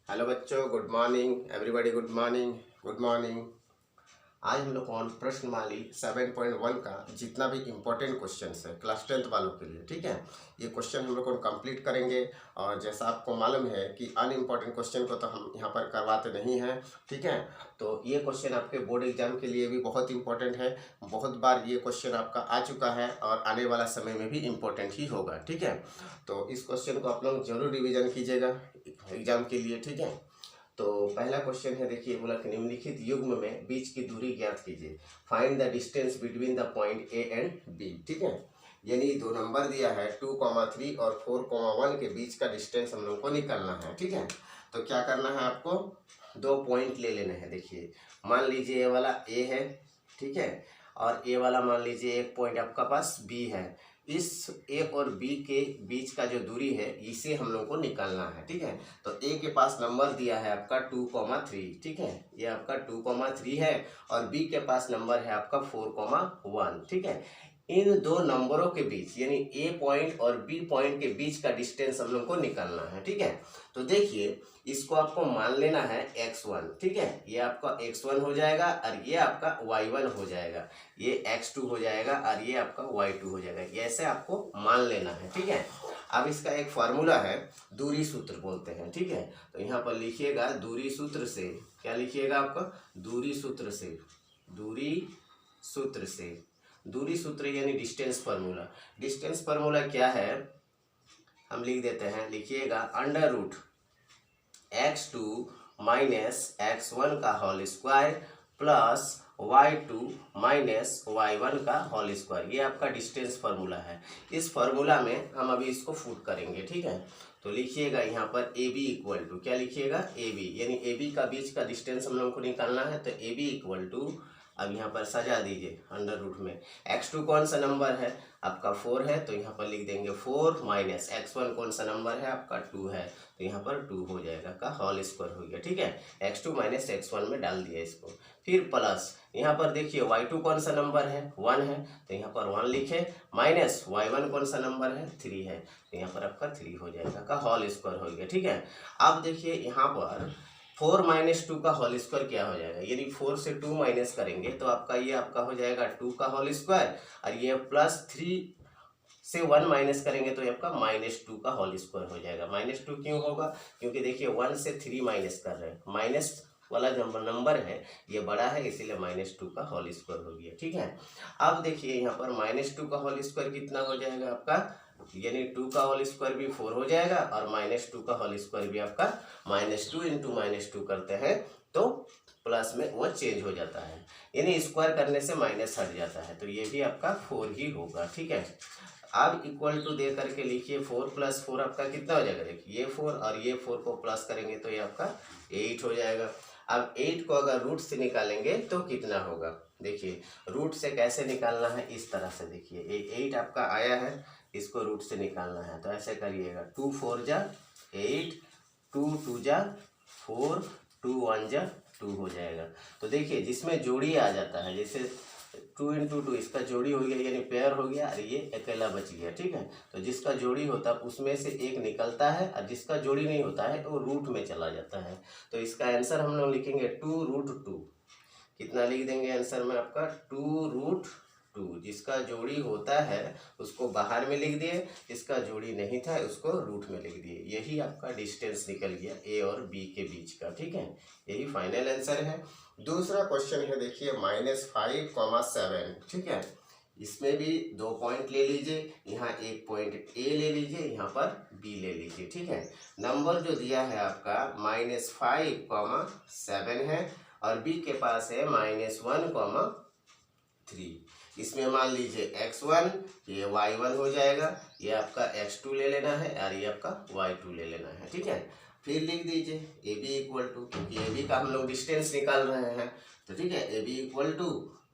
Hello बच्चों, good morning everybody. Good morning, good morning. आज हम लोग ऑन प्रश्नमाली 7.1 का जितना भी इम्पोर्टेंट क्वेश्चन है क्लास 10th वालों के लिए, ठीक है, ये क्वेश्चन हम लोग को कंप्लीट करेंगे। और जैसा आपको मालूम है कि अनइम्पोर्टेंट क्वेश्चन को तो हम यहाँ पर करवाते नहीं हैं, ठीक है। तो ये क्वेश्चन आपके बोर्ड एग्जाम के लिए भी बहुत इंपॉर्टेंट है। बहुत बार ये क्वेश्चन आपका आ चुका है और आने वाला समय में भी इम्पोर्टेंट ही होगा, ठीक है। तो इस क्वेश्चन को आप लोग जरूर रिविजन कीजिएगा एग्जाम के लिए, ठीक है। तो पहला क्वेश्चन है, देखिए, बोला कि निम्नलिखित युग्म में बीच की दूरी ज्ञात कीजिए। Find the distance between the point A and B, ठीक है। यानी दो नंबर दिया है 2,3 और 4,1 के बीच का डिस्टेंस हम लोग को निकालना है, ठीक है। तो क्या करना है, आपको दो पॉइंट ले लेने हैं। देखिए, मान लीजिए ये वाला ए है, ठीक है, और ए वाला मान लीजिए एक पॉइंट आपका पास बी है। इस ए और बी के बीच का जो दूरी है इसे हम लोग को निकालना है, ठीक है। तो ए के पास नंबर दिया है आपका 2,3, ठीक है, ये आपका 2,3 है। और बी के पास नंबर है आपका 4,1, ठीक है। इन दो नंबरों के बीच यानी ए पॉइंट और बी पॉइंट के बीच का डिस्टेंस हम लोग को निकालना है, ठीक है। तो देखिए, इसको आपको मान लेना है x1, ठीक है, ये आपका x1 हो जाएगा और ये आपका y1 हो जाएगा, ये x2 हो जाएगा और ये आपका y2 हो जाएगा। ये ऐसे आपको मान लेना है, ठीक है। अब इसका एक फार्मूला है, दूरी सूत्र बोलते हैं, ठीक है। तो यहाँ पर लिखिएगा दूरी सूत्र से, क्या लिखिएगा आपका, दूरी सूत्र से, दूरी सूत्र से, दूरी सूत्र यानी डिस्टेंस फार्मूला। डिस्टेंस फार्मूला क्या है, हम लिख देते हैं, लिखिएगा under root x2 minus x1 का whole square plus y2 minus y1 का होल स्क्वायर। ये आपका डिस्टेंस फार्मूला है। इस फार्मूला में हम अभी इसको फुट करेंगे, ठीक है। तो लिखिएगा यहाँ पर ए बी इक्वल टू, क्या लिखिएगा, ए बी, यानी ए बी का बीच का डिस्टेंस हम लोग को निकालना है। तो ए बी इक्वल टू, अब यहाँ पर सजा दीजिए अंडर रूट में, x2 कौन सा नंबर है आपका 4 है, तो यहाँ पर लिख देंगे 4 माइनस x1 कौन सा नंबर है आपका 2 है, तो यहाँ पर 2 हो जाएगा का होल स्क्वायर हो गया, ठीक है। x2 माइनस x1 में डाल दिया इसको, फिर प्लस यहाँ पर देखिए y2 कौन सा नंबर है 1 है, तो यहाँ पर 1 लिखे, माइनस y1 कौन सा नंबर है 3 है, तो यहाँ पर आपका 3 हो जाएगा का होल स्क्वायर हो गया, ठीक है। अब देखिए यहाँ पर 4 माइनस 2 का होल स्क्वायर क्या हो जाएगा, यानी 4 से 2 माइनस करेंगे तो आपका ये आपका हो जाएगा 2 का होल स्क्वायर, और ये प्लस 3 से 1 माइनस करेंगे तो ये आपका -2 का होल स्क्वायर हो जाएगा। -2 क्यों होगा, क्योंकि देखिए 1 से 3 माइनस कर रहे हैं, माइनस वाला जो नंबर है ये बड़ा है, इसीलिए -2 का होल स्क्वायर हो गया, ठीक है। अब देखिए यहाँ पर -2 का होल स्क्वायर कितना हो जाएगा आपका, यानी 2 का होल स्क्वायर भी 4 हो जाएगा और -2 का होल स्क्वायर भी आपका -2 इंटू -2 करते हैं तो प्लस में वो चेंज हो जाता है, यानी स्क्वायर करने से माइनस हट जाता है, तो ये भी आपका 4 ही होगा, ठीक है। अब इक्वल टू दे करके लिखिए 4 प्लस 4 आपका कितना हो जाएगा, देखिए ये 4 और ये 4 को प्लस करेंगे तो ये आपका 8 हो जाएगा। अब 8 को अगर रूट से निकालेंगे तो कितना होगा, देखिए रूट से कैसे निकालना है, इस तरह से देखिए, ये 8 आपका आया है, इसको रूट से निकालना है तो ऐसे करिएगा, 2 4 जा 8, 2 2 जा 4, 2 1 जा 2 हो जाएगा। तो देखिए जिसमें जोड़ी आ जाता है, जैसे 2 इंटू 2 इसका जोड़ी हो गया यानी पेयर हो गया और ये अकेला बच गया, ठीक है। तो जिसका जोड़ी होता है उसमें से एक निकलता है और जिसका जोड़ी नहीं होता है वो रूट में चला जाता है। तो इसका आंसर हम लोग लिखेंगे 2√2, कितना लिख देंगे आंसर में आपका 2√2। जिसका जोड़ी होता है उसको बाहर में लिख दिए, जिसका जोड़ी नहीं था उसको रूट में लिख दिए, यही आपका डिस्टेंस निकल गया ए और बी के बीच का, ठीक है। यही फाइनल आंसर है। दूसरा क्वेश्चन है, देखिए -5,7, ठीक है। इसमें भी दो पॉइंट ले लीजिए, यहाँ एक पॉइंट ए ले लीजिए, यहाँ पर बी ले लीजिए, ठीक है। नंबर जो दिया है आपका -5,7 है और बी के पास है -1,3। इसमें मान लीजिए x1, ये y1 हो जाएगा, ये आपका x2 ले लेना है और ये आपका y2 ले लेना है, ठीक है। फिर लिख दीजिए ए बी इक्वल टू, क्योंकि ए बी का हम लोग डिस्टेंस निकाल रहे हैं, तो ठीक है, A B equal to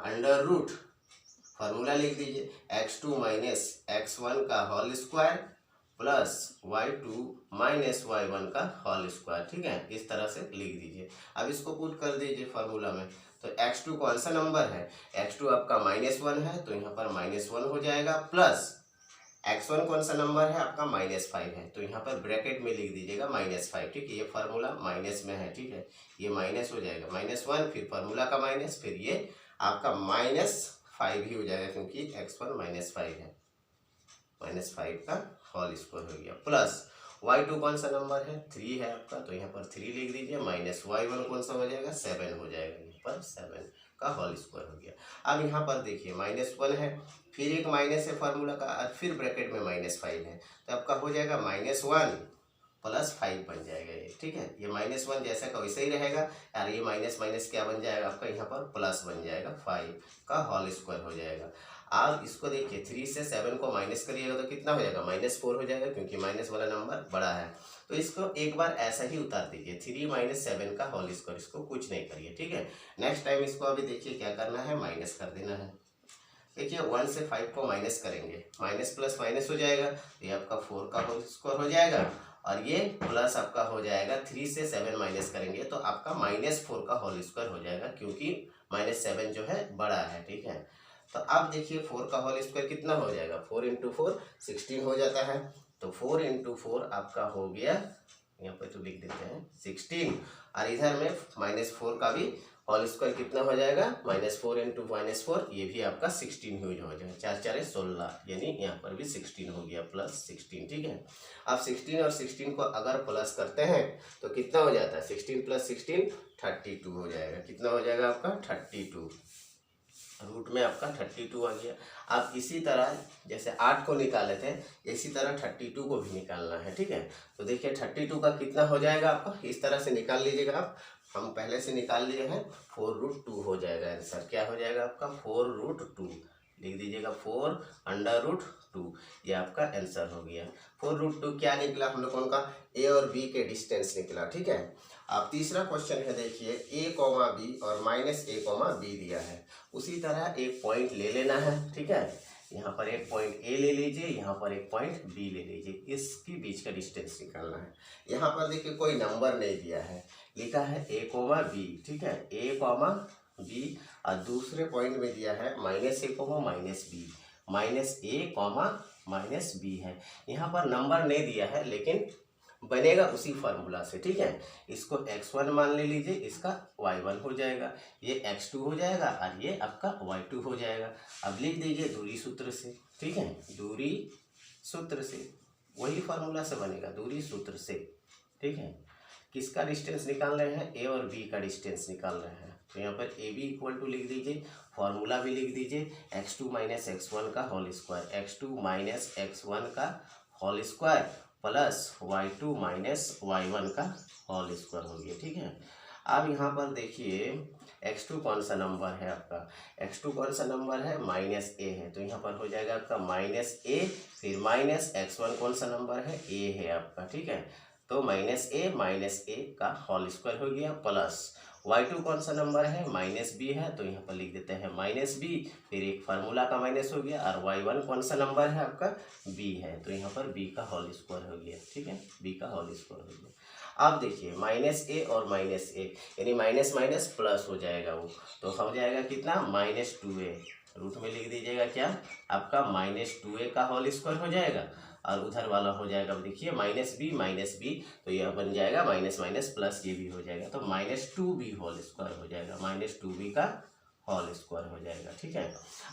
under root, formula लिख दीजिए x2 माइनस x1 का whole square plus y2 minus y1 का होल स्क्वायर, ठीक है, इस तरह से लिख दीजिए। अब इसको पुट कर दीजिए फार्मूला में, तो x2 कौन सा नंबर है, x2 आपका -1 है तो यहाँ पर -1 हो जाएगा, प्लस x1 कौन सा नंबर है आपका -5 है, तो यहाँ पर ब्रैकेट में लिख दीजिएगा -5, ठीक है। ये फार्मूला माइनस में है, ठीक है, ये माइनस हो जाएगा, -1 फिर फार्मूला का माइनस, फिर ये आपका -5 ही हो जाएगा क्योंकि x1 -5 है, -5 का होल स्क्वायर हो गया, प्लस y2 कौन सा नंबर है 3 है आपका, तो यहाँ पर 3 लिख दीजिए, -y1 कौन सा हो जाएगा 7 हो जाएगा, यहाँ पर 7 का होल स्क्वायर हो गया। अब यहाँ पर देखिए -1 है, फिर एक माइनस है फार्मूला का, और फिर ब्रैकेट में -5 है, तो आपका हो जाएगा -1 + 5 बन जाएगा ये, ठीक है। ये -1 जैसा का वैसे ही रहेगा, और ये माइनस माइनस क्या बन जाएगा आपका यहाँ पर प्लस बन जाएगा, 5 का होल स्क्वायर हो जाएगा। अब इसको देखिए 3 से 7 को माइनस करिएगा तो कितना हो जाएगा -4 हो जाएगा, क्योंकि माइनस वाला नंबर बड़ा है। तो इसको एक बार ऐसा ही उतार दीजिए, 3 - 7 का होल स्क्वायर, इसको कुछ नहीं करिए, ठीक है। नेक्स्ट टाइम इसको अभी देखिए क्या करना है, माइनस कर देना है। देखिए 1 से 5 को माइनस करेंगे, माइनस प्लस माइनस हो जाएगा, तो ये आपका 4 का होल स्क्वायर हो जाएगा, और ये प्लस आपका हो जाएगा 3 से 7 माइनस करेंगे तो आपका -4 का होल स्क्वायर हो जाएगा, क्योंकि -7 जो है बड़ा है, ठीक है। तो अब देखिए 4 का होल स्क्वायर कितना हो जाएगा, 4 × 4 16 हो जाता है, तो 4 × 4 आपका हो गया, यहाँ पर तो लिख देते हैं 16, और इधर में -4 का भी होल स्क्वायर कितना हो जाएगा, -4 × -4, ये भी आपका 16 हो जाएगा, 4 4 16, यानी यहाँ पर भी 16 हो गया, +16, ठीक है। अब 16 और 16 को अगर प्लस करते हैं तो कितना हो जाता है, 16 + 16 32 हो जाएगा, कितना हो जाएगा आपका 32, रूट में आपका 32 आ गया। अब इसी तरह जैसे 8 को निकाले थे, इसी तरह 32 को भी निकालना है, ठीक है। तो देखिए 32 का कितना हो जाएगा आपका, इस तरह से निकाल लीजिएगा आप, हम पहले से निकाल लिए हैं, 4√2 हो जाएगा आंसर, क्या हो जाएगा आपका 4√2, लिख दीजिएगा 4√2, ये आपका आंसर हो गया। 4√2 क्या निकला हम लोगों का, ए और बी के डिस्टेंस निकला, ठीक है। अब तीसरा क्वेश्चन है, देखिए a, b और -a, b दिया है, उसी तरह एक पॉइंट ले लेना है, ठीक है। यहाँ पर एक पॉइंट a ले लीजिए, यहाँ पर एक पॉइंट b ले लीजिए, इसके बीच का डिस्टेंस निकालना है। यहाँ पर देखिए कोई नंबर नहीं दिया है, लिखा है a, b, ठीक है, a, b, और दूसरे पॉइंट में दिया है -a, -b, -a, -b है। यहाँ पर नंबर नहीं दिया है, लेकिन बनेगा उसी फार्मूला से, ठीक है। इसको x1 मान ले लीजिए, इसका y1 हो जाएगा, ये x2 हो जाएगा, और ये आपका y2 हो जाएगा। अब लिख दीजिए दूरी सूत्र से, ठीक है, दूरी सूत्र से, वही फार्मूला से बनेगा, दूरी सूत्र से, ठीक है। किसका डिस्टेंस निकाल रहे हैं, a और b का डिस्टेंस निकाल रहे हैं, तो यहाँ पर ab = लिख दीजिए, फार्मूला भी लिख दीजिए, x2 - x1 का होल स्क्वायर, x2 - x1 का whole square plus y2 - y1 का होल स्क्वायर हो गया, ठीक है। अब यहाँ पर देखिए x2 कौन सा नंबर है आपका, x2 कौन सा नंबर है, -a है, तो यहाँ पर हो जाएगा आपका -a, फिर -x1 कौन सा नंबर है, a है आपका, ठीक है। तो -a का होल स्क्वायर हो गया, प्लस y2 कौन सा नंबर है, -b है, तो यहाँ पर लिख देते हैं -b, फिर एक फार्मूला का माइनस हो गया, और y1 कौन सा नंबर है आपका, b है, तो यहाँ पर b का होल स्क्वायर हो गया, ठीक है, b का होल स्क्वायर हो गया। अब देखिए -a और -a, यानी माइनस माइनस प्लस हो जाएगा वो, तो हो जाएगा कितना, -2a, रूट में लिख दीजिएगा क्या आपका -2a का होल स्क्वायर हो जाएगा, और उधर वाला हो जाएगा, अब देखिए -b, तो यह बन जाएगा माइनस माइनस प्लस, ये भी हो जाएगा, तो -2b होल स्क्वायर हो जाएगा, -2b का होल स्क्वायर हो जाएगा, ठीक है।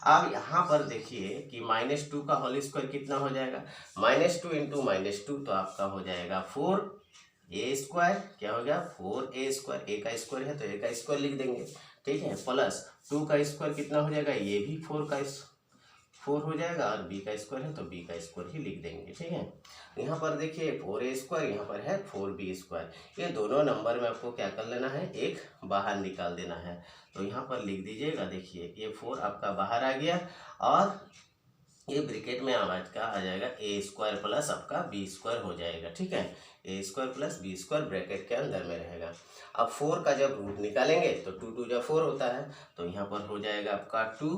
अब यहाँ पर देखिए कि -2 का होल स्क्वायर कितना हो जाएगा, -2 × -2, तो आपका हो जाएगा 4a², क्या हो गया 4a², a का स्क्वायर है तो a का स्क्वायर लिख देंगे, ठीक है, प्लस 2 का स्क्वायर कितना हो जाएगा, ये भी 4 हो जाएगा, और b का स्क्वायर है तो b का स्क्वायर ही लिख देंगे, ठीक है। यहाँ पर देखिए 4a², यहाँ पर है 4b², ये दोनों नंबर में आपको क्या कर लेना है, एक बाहर निकाल देना है, तो यहाँ पर लिख दीजिएगा, देखिए ये 4 आपका बाहर आ गया, और ये ब्रैकेट में आवाज का आ जाएगा a² प्लस आपका b² हो जाएगा, ठीक है, a² प्लस b² ब्रैकेट के अंदर में रहेगा। अब 4 का जब रूट निकालेंगे तो 2 × 2 = 4 होता है, तो यहाँ पर हो जाएगा आपका 2,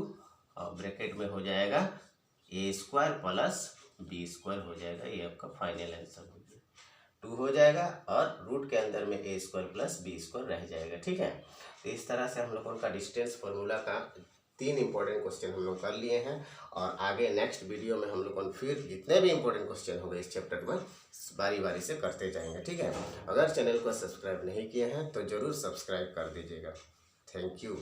और ब्रैकेट में हो जाएगा a² प्लस b² हो जाएगा, ये आपका फाइनल आंसर हो गया, 2 हो जाएगा, और रूट के अंदर में a² प्लस b² रह जाएगा, ठीक है। तो इस तरह से हम लोगों का डिस्टेंस फार्मूला का 3 इंपॉर्टेंट क्वेश्चन हम लोग कर लिए हैं और आगे नेक्स्ट वीडियो में हम लोग फिर जितने भी इंपॉर्टेंट क्वेश्चन होंगे इस चैप्टर में बारी बारी से करते जाएंगे। ठीक है, अगर चैनल को सब्सक्राइब नहीं किए हैं तो ज़रूर सब्सक्राइब कर दीजिएगा। Thank you.